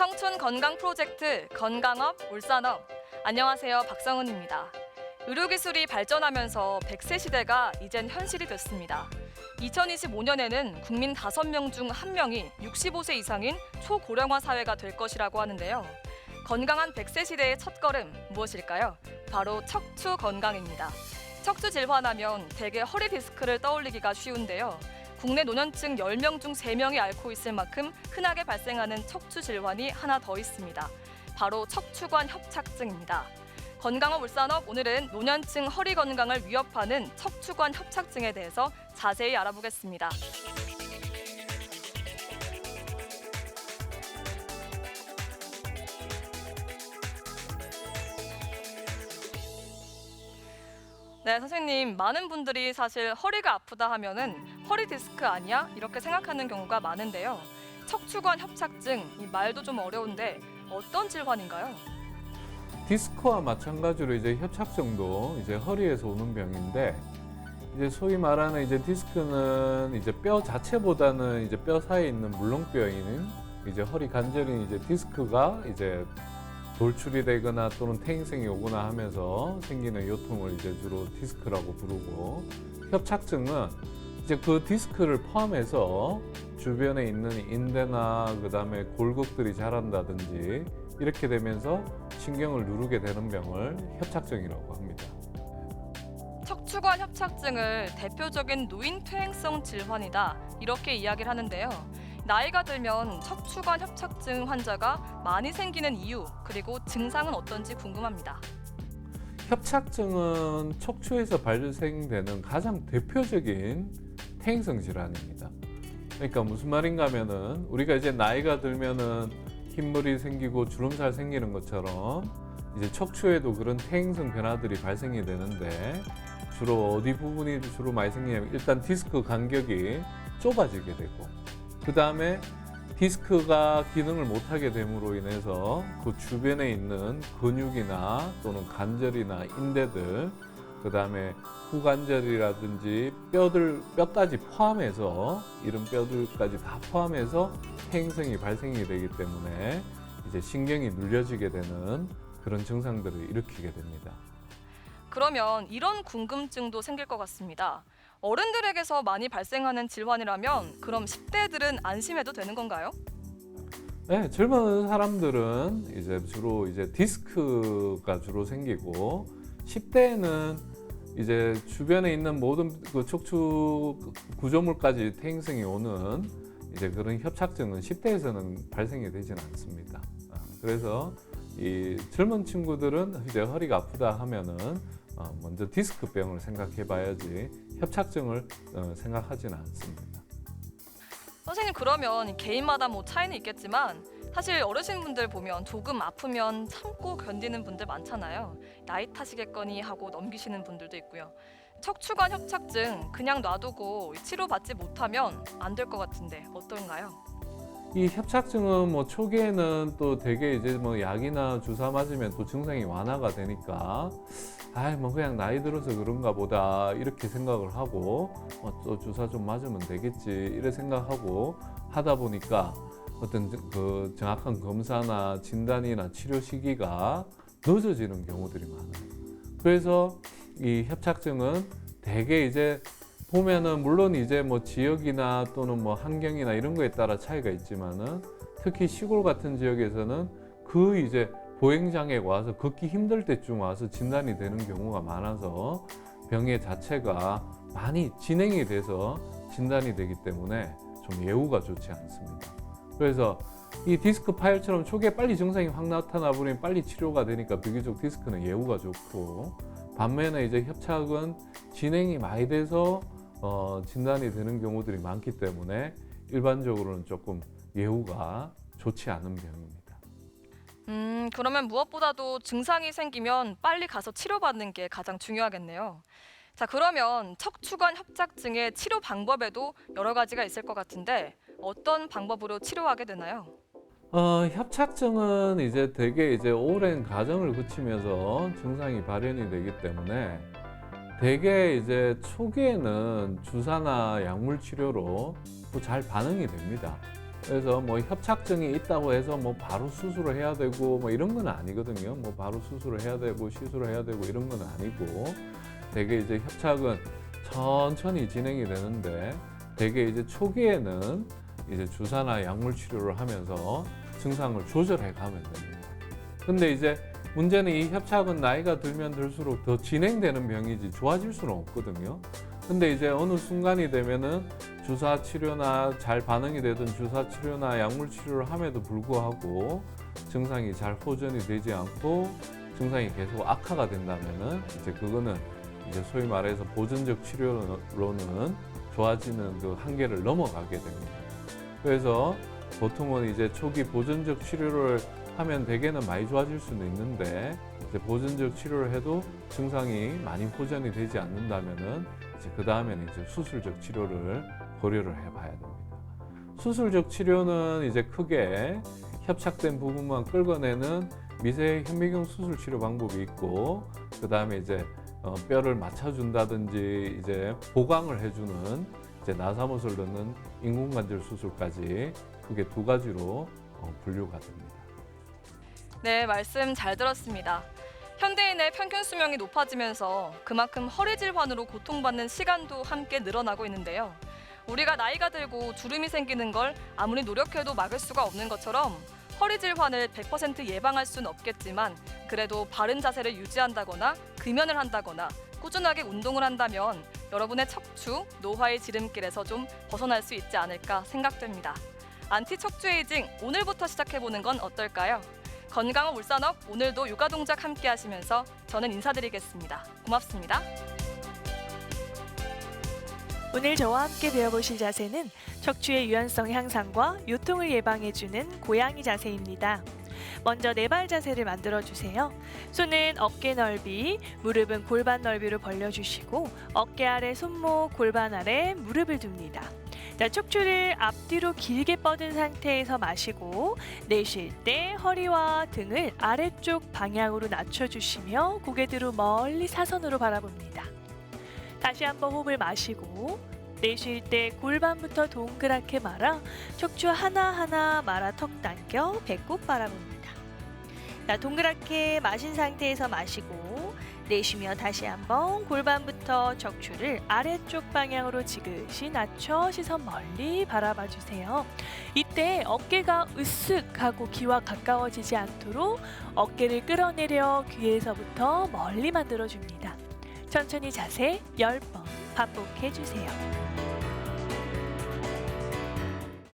청춘 건강 프로젝트 건강업 울산업. 안녕하세요, 박성은입니다. 의료기술이 발전하면서 100세 시대가 이젠 현실이 됐습니다. 2025년에는 국민 5명 중 1명이 65세 이상인 초고령화 사회가 될 것이라고 하는데요. 건강한 100세 시대의 첫걸음 무엇일까요? 바로 척추 건강입니다. 척추 질환하면 대개 허리 디스크를 떠올리기가 쉬운데요. 국내 노년층 10명 중 3명이 앓고 있을 만큼 흔하게 발생하는 척추 질환이 하나 더 있습니다. 바로 척추관 협착증입니다. 건강업 울산업, 오늘은 노년층 허리 건강을 위협하는 척추관 협착증에 대해서 자세히 알아보겠습니다. 네, 선생님, 많은 분들이 사실 허리가 아프다 하면은 허리 디스크 아니야? 이렇게 생각하는 경우가 많은데요. 척추관 협착증, 이 말도 좀 어려운데 어떤 질환인가요? 디스크와 마찬가지로 이제 협착증도 이제 허리에서 오는 병인데, 이제 소위 말하는 이제 디스크는 이제 뼈 자체보다는 이제 뼈 사이에 있는 물렁뼈인 이제 허리 관절인 이제 디스크가 이제 돌출이 되거나 또는 퇴행성이 오거나 하면서 생기는 요통을 이제 주로 디스크라고 부르고, 협착증은 이제 그 디스크를 포함해서 주변에 있는 인대나 그다음에 골격들이 자란다든지 이렇게 되면서 신경을 누르게 되는 병을 협착증이라고 합니다. 척추관 협착증을 대표적인 노인 퇴행성 질환이다, 이렇게 이야기를 하는데요. 나이가 들면 척추관 협착증 환자가 많이 생기는 이유, 그리고 증상은 어떤지 궁금합니다. 협착증은 척추에서 발생되는 가장 대표적인 퇴행성 질환입니다. 그러니까 무슨 말인가 하면은, 우리가 이제 나이가 들면은 흰물이 생기고 주름살 생기는 것처럼 이제 척추에도 그런 퇴행성 변화들이 발생이 되는데, 주로 어디 부분이 주로 많이 생기냐면, 일단 디스크 간격이 좁아지게 되고, 그 다음에 디스크가 기능을 못하게 됨으로 인해서 그 주변에 있는 근육이나 또는 관절이나 인대들, 그 다음에 후관절이라든지 뼈까지 포함해서, 이런 뼈들까지 다 포함해서 퇴행성이 발생이 되기 때문에 이제 신경이 눌려지게 되는 그런 증상들을 일으키게 됩니다. 그러면 이런 궁금증도 생길 것 같습니다. 어른들에게서 많이 발생하는 질환이라면 그럼 10대들은 안심해도 되는 건가요? 네, 젊은 사람들은 이제 주로 이제 디스크가 주로 생기고, 10대에는 이제 주변에 있는 모든 그 척추 구조물까지 퇴행성이 오는 이제 그런 협착증은 10대에서는 발생이 되지는 않습니다. 그래서 이 젊은 친구들은 이제 허리가 아프다 하면은 먼저 디스크병을 생각해 봐야지 협착증을 생각하지는 않습니다. 선생님, 그러면 개인마다 뭐 차이는 있겠지만 사실 어르신분들 보면 조금 아프면 참고 견디는 분들 많잖아요. 나이 탓이겠거니 하고 넘기시는 분들도 있고요. 척추관 협착증 그냥 놔두고 치료받지 못하면 안 될 것 같은데 어떤가요? 이 협착증은 뭐 초기에는 또 되게 이제 뭐 약이나 주사 맞으면 또 증상이 완화가 되니까, 뭐 그냥 나이 들어서 그런가 보다 이렇게 생각을 하고, 또 주사 좀 맞으면 되겠지 이래 생각하고 하다 보니까 어떤 그 정확한 검사나 진단이나 치료 시기가 늦어지는 경우들이 많아요. 그래서 이 협착증은 대개 이제 보면은, 물론 이제 뭐 지역이나 또는 뭐 환경이나 이런 거에 따라 차이가 있지만은, 특히 시골 같은 지역에서는 그 이제 보행장애가 와서 걷기 힘들 때쯤 와서 진단이 되는 경우가 많아서 병의 자체가 많이 진행이 돼서 진단이 되기 때문에 좀 예후가 좋지 않습니다. 그래서 이 디스크 파열처럼 초기에 빨리 증상이 확 나타나 버리면 빨리 치료가 되니까 비교적 디스크는 예후가 좋고, 반면에 이제 협착은 진행이 많이 돼서 진단이 되는 경우들이 많기 때문에 일반적으로는 조금 예후가 좋지 않은 병입니다. 그러면 무엇보다도 증상이 생기면 빨리 가서 치료받는 게 가장 중요하겠네요. 자, 그러면 척추관 협착증의 치료 방법에도 여러 가지가 있을 것 같은데 어떤 방법으로 치료하게 되나요? 협착증은 이제 되게 이제 오랜 과정을 거치면서 증상이 발현이 되기 때문에, 대개 이제 초기에는 주사나 약물 치료로 또 잘 반응이 됩니다. 그래서 뭐 협착증이 있다고 해서 뭐 바로 수술을 해야 되고 뭐 이런 건 아니거든요. 뭐 바로 수술을 해야 되고 시술을 해야 되고 이런 건 아니고, 되게 이제 협착은 천천히 진행이 되는데, 되게 이제 초기에는 이제 주사나 약물 치료를 하면서 증상을 조절해 가면 됩니다. 근데 이제 문제는 이 협착은 나이가 들면 들수록 더 진행되는 병이지 좋아질 수는 없거든요. 근데 이제 어느 순간이 되면은 주사 치료나 잘 반응이 되던 주사 치료나 약물 치료를 함에도 불구하고 증상이 잘 호전이 되지 않고 증상이 계속 악화가 된다면은 이제 그거는 이제 소위 말해서 보존적 치료로는 좋아지는 그 한계를 넘어가게 됩니다. 그래서 보통은 이제 초기 보존적 치료를 하면 대개는 많이 좋아질 수는 있는데, 이제 보존적 치료를 해도 증상이 많이 호전이 되지 않는다면은 이제 그 다음에는 이제 수술적 치료를 고려를 해봐야 됩니다. 수술적 치료는 이제 크게 협착된 부분만 끌어내는 미세 현미경 수술 치료 방법이 있고, 그 다음에 이제 뼈를 맞춰준다든지 이제 보강을 해주는 이제 나사못을 넣는 인공관절 수술까지 크게 두 가지로 분류가 됩니다. 네, 말씀 잘 들었습니다. 현대인의 평균 수명이 높아지면서 그만큼 허리 질환으로 고통받는 시간도 함께 늘어나고 있는데요. 우리가 나이가 들고 주름이 생기는 걸 아무리 노력해도 막을 수가 없는 것처럼 허리 질환을 100% 예방할 수는 없겠지만, 그래도 바른 자세를 유지한다거나 금연을 한다거나 꾸준하게 운동을 한다면 여러분의 척추, 노화의 지름길에서 좀 벗어날 수 있지 않을까 생각됩니다. 안티 척추 에이징, 오늘부터 시작해보는 건 어떨까요? 건강한 울산업, 오늘도 요가 동작 함께 하시면서 저는 인사드리겠습니다. 고맙습니다. 오늘 저와 함께 배워보실 자세는 척추의 유연성 향상과 요통을 예방해주는 고양이 자세입니다. 먼저 네발 자세를 만들어주세요. 손은 어깨 넓이, 무릎은 골반 넓이로 벌려주시고 어깨 아래 손목, 골반 아래 무릎을 둡니다. 자, 척추를 앞뒤로 길게 뻗은 상태에서 마시고, 내쉴 때 허리와 등을 아래쪽 방향으로 낮춰주시며 고개들을 멀리 사선으로 바라봅니다. 다시 한번 호흡을 마시고, 내쉴 때 골반부터 동그랗게 말아 척추 하나하나 말아 턱 당겨 배꼽 바라봅니다. 자, 동그랗게 마신 상태에서 마시고, 내쉬며 다시 한번 골반부터 척추를 아래쪽 방향으로 지그시 낮춰 시선 멀리 바라봐 주세요. 이때 어깨가 으쓱하고 귀와 가까워지지 않도록 어깨를 끌어내려 귀에서부터 멀리 만들어줍니다. 천천히 자세 10번 반복해 주세요.